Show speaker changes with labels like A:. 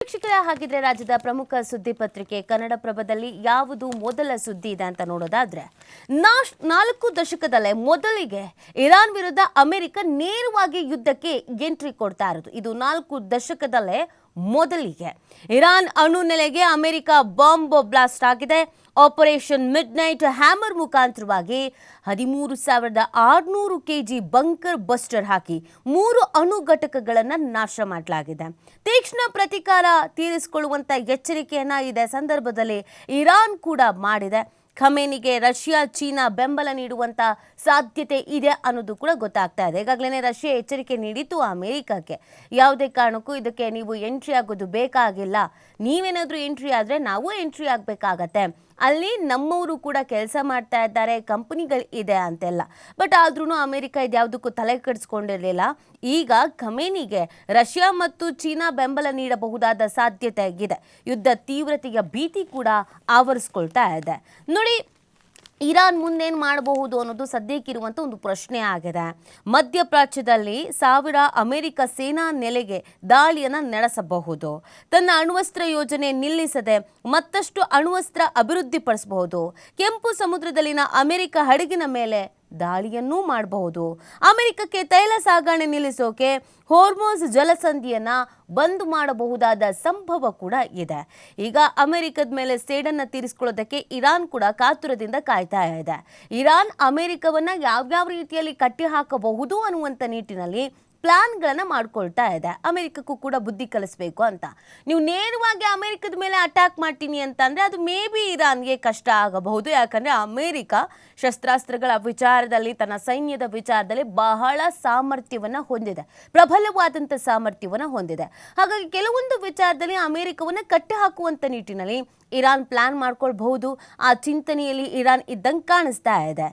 A: ವೀಕ್ಷಕರೇ, ಹಾಗಿದ್ರೆ ರಾಜ್ಯದ ಪ್ರಮುಖ ಸುದ್ದಿ ಪತ್ರಿಕೆ ಕನ್ನಡಪ್ರಭದಲ್ಲಿ ಯಾವುದು ಮೊದಲ ಸುದ್ದಿ ಇದೆ ಅಂತ ನೋಡೋದಾದ್ರೆ 4 ದಶಕದಲ್ಲೇ ಮೊದಲಿಗೆ ಇರಾನ್ ವಿರುದ್ಧ ಅಮೆರಿಕ ನೇರವಾಗಿ ಯುದ್ಧಕ್ಕೆ ಎಂಟ್ರಿ ಕೊಡ್ತಾ ಇರೋದು. ಇದು 4 ದಶಕದಲ್ಲೇ ಮೊದಲಿಗೆ ಇರಾನ್ ಅಣು ನೆಲೆಗೆ ಅಮೆರಿಕ ಬಾಂಬ್ ಬ್ಲಾಸ್ಟ್ ಆಗಿದೆ. ಆಪರೇಷನ್ ಮಿಡ್ ನೈಟ್ ಹ್ಯಾಮರ್ ಮುಖಾಂತರವಾಗಿ 13,600 kg ಬಂಕರ್ ಬಸ್ಟರ್ ಹಾಕಿ 3 ಅಣು ಘಟಕಗಳನ್ನು ನಾಶ ಮಾಡಲಾಗಿದೆ. ತೀಕ್ಷ್ಣ ಪ್ರತೀಕಾರ ತೀರಿಸಿಕೊಳ್ಳುವಂತ ಎಚ್ಚರಿಕೆಯನ್ನ ಇದೇ ಸಂದರ್ಭದಲ್ಲಿ ಇರಾನ್ ಕೂಡ ಮಾಡಿದೆ. ಖಮೇನಿಗೆ ರಷ್ಯಾ ಚೀನಾ ಬೆಂಬಲ ನೀಡುವಂತ ಸಾಧ್ಯತೆ ಇದೆ ಅನ್ನೋದು ಕೂಡ ಗೊತ್ತಾಗ್ತಾ ಇದೆ. ಈಗಾಗಲೇ ರಷ್ಯಾ ಎಚ್ಚರಿಕೆ ನೀಡಿತ್ತು ಅಮೆರಿಕಕ್ಕೆ, ಯಾವುದೇ ಕಾರಣಕ್ಕೂ ಇದಕ್ಕೆ ನೀವು ಎಂಟ್ರಿ ಆಗೋದು ಬೇಕಾಗಿಲ್ಲ, ನೀವೇನಾದ್ರೂ ಎಂಟ್ರಿ ಆದ್ರೆ ನಾವು ಎಂಟ್ರಿ ಆಗಬೇಕಾಗತ್ತೆ, ಅಲ್ಲಿ ನಮ್ಮವರು ಕೂಡ ಕೆಲಸ ಮಾಡ್ತಾ ಇದ್ದಾರೆ, ಕಂಪನಿಗಳು ಇದೆ ಅಂತೆಲ್ಲ. ಬಟ್ ಆದ್ರೂ ಅಮೆರಿಕ ಇದ್ಯಾವುದಕ್ಕೂ ತಲೆ ಕೆಡಿಸ್ಕೊಂಡಿರಲಿಲ್ಲ. ಈಗ ಖಮೇನಿಗೆ ರಷ್ಯಾ ಮತ್ತು ಚೀನಾ ಬೆಂಬಲ ನೀಡಬಹುದಾದ ಸಾಧ್ಯತೆ ಇದೆ. ಯುದ್ಧ ತೀವ್ರತೆಯ ಭೀತಿ ಕೂಡ ಆವರಿಸ್ಕೊಳ್ತಾ ಇದೆ. ನೋಡಿ, ಇರಾನ್ ಮುಂದೇನು ಮಾಡಬಹುದು ಅನ್ನೋದು ಸದ್ಯಕ್ಕಿರುವಂಥ ಒಂದು ಪ್ರಶ್ನೆ ಆಗಿದೆ. ಮಧ್ಯಪ್ರಾಚ್ಯದಲ್ಲಿ 1000 ಅಮೆರಿಕ ಸೇನಾ ನೆಲೆಗೆ ದಾಳಿಯನ್ನು ನಡೆಸಬಹುದು. ತನ್ನ ಅಣ್ವಸ್ತ್ರ ಯೋಜನೆ ನಿಲ್ಲಿಸದೆ ಮತ್ತಷ್ಟು ಅಣ್ವಸ್ತ್ರ ಅಭಿವೃದ್ಧಿಪಡಿಸಬಹುದು. ಕೆಂಪು ಸಮುದ್ರದಲ್ಲಿನ ಅಮೆರಿಕ ಹಡಗಿನ ಮೇಲೆ ದಾಳಿಯನ್ನೂ ಮಾಡಬಹುದು. ಅಮೆರಿಕಕ್ಕೆ ತೈಲ ಸಾಗಣೆ ನಿಲ್ಲಿಸೋಕೆ ಹೋರ್ಮೋಸ್ ಜಲಸಂಧಿಯನ್ನ ಬಂದ್ ಮಾಡಬಹುದಾದ ಸಂಭವ ಕೂಡ ಇದೆ. ಈಗ ಅಮೆರಿಕದ ಮೇಲೆ ಸೇಡನ್ನು ತೀರಿಸಿಕೊಳ್ಳೋದಕ್ಕೆ ಇರಾನ್ ಕೂಡ ಕಾತುರದಿಂದ ಕಾಯ್ತಾ ಇದೆ. ಇರಾನ್ ಅಮೆರಿಕವನ್ನ ಯಾವ್ಯಾವ ರೀತಿಯಲ್ಲಿ ಕಟ್ಟಿ ಹಾಕಬಹುದು ಅನ್ನುವಂಥ ನಿಟ್ಟಿನಲ್ಲಿ ಪ್ಲಾನ್ಗಳನ್ನು ಮಾಡ್ಕೊಳ್ತಾ ಇದೆ. ಅಮೆರಿಕಕ್ಕೂ ಕೂಡ ಬುದ್ಧಿ ಕಲಿಸ್ಬೇಕು ಅಂತ. ನೀವು ನೇರವಾಗಿ ಅಮೆರಿಕದ ಮೇಲೆ ಅಟ್ಯಾಕ್ ಮಾಡ್ತೀನಿ ಅಂತಂದರೆ ಅದು ಮೇ ಬಿ ಇರಾನ್ಗೆ ಕಷ್ಟ ಆಗಬಹುದು. ಯಾಕಂದರೆ ಅಮೆರಿಕ ಶಸ್ತ್ರಾಸ್ತ್ರಗಳ ವಿಚಾರದಲ್ಲಿ, ತನ್ನ ಸೈನ್ಯದ ವಿಚಾರದಲ್ಲಿ ಬಹಳ ಸಾಮರ್ಥ್ಯವನ್ನು ಹೊಂದಿದೆ, ಪ್ರಬಲವಾದಂಥ ಸಾಮರ್ಥ್ಯವನ್ನು ಹೊಂದಿದೆ. ಹಾಗಾಗಿ ಕೆಲವೊಂದು ವಿಚಾರದಲ್ಲಿ ಅಮೆರಿಕವನ್ನು ಕಟ್ಟಿ ಹಾಕುವಂಥ ನಿಟ್ಟಿನಲ್ಲಿ ಇರಾನ್ ಪ್ಲಾನ್ ಮಾಡ್ಕೊಳ್ಬಹುದು. ಆ ಚಿಂತನೆಯಲ್ಲಿ ಇರಾನ್ ಇದ್ದಂಗೆ ಕಾಣಿಸ್ತಾ ಇದೆ.